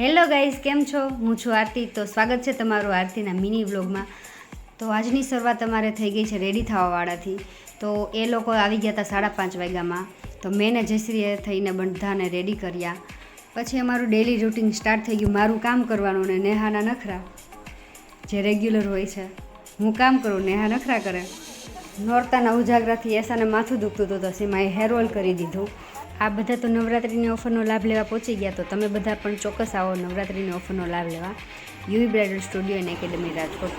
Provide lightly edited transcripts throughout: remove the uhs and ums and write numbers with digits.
Hello guys, કેમ છો? હું છું આરતી. તો સ્વાગત છે તમારું આરતીના મિની વ્લોગમાં. તો આજની શરૂઆત અમારે થઈ ગઈ છે રેડી થવાવાળાથી. તો એ લોકો આવી ગયા હતા 5:30 વાગ્યામાં. તો મેં ને જયશ્રીએ થઈને બધાને રેડી કર્યા. પછી અમારું ડેલી રૂટીન સ્ટાર્ટ થઈ ગયું. મારું કામ કરવાનું ને નેહાના નખરા જે રેગ્યુલર હોય છે. હું કામ કરું, નેહા નખરા કરે. નોરતાના ઉજાગરાથી એસાને માથું દુખતું હતું તો સીમાએ હેર ઓઇલ કરી દીધું. આ બધા તો નવરાત્રિની ઓફરનો લાભ લેવા પહોંચી ગયા. તો તમે બધા પણ ચોક્કસ આવો નવરાત્રિની ઓફરનો લાભ લેવા. UV bridal studio and academy Rajkot.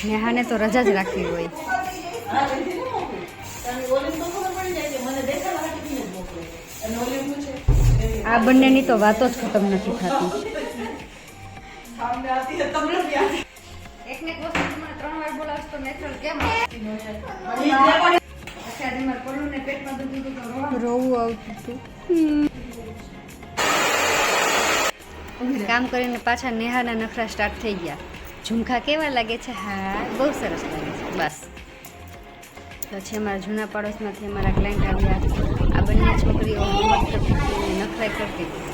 નેહાને તો રજા જ રાખવી હોય. આ બંનેની તો વાતો જ ખતમ નથી થતી. એકને એક વસ્તુ મને 3 વાર બોલાવશ તો નેચરલ કેમ રોવું આવતું હતું. કામ કરીને પાછા નેહાના નખરા સ્ટાર્ટ થઈ ગયા. ઝુમખા કેવા લાગે છે? હા, બહુ સરસ લાગે છે. બસ પછી અમારા જૂના પાડોશમાંથી અમારા ક્લાયન્ટ આવ્યા. આ બંને છોકરીઓ નખરાઈ કરતી હતી.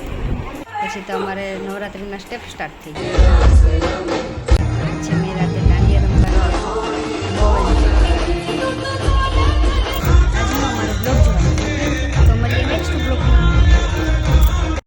પછી તો અમારે નવરાત્રિના સ્ટેપ સ્ટાર્ટ થઈ ગયા.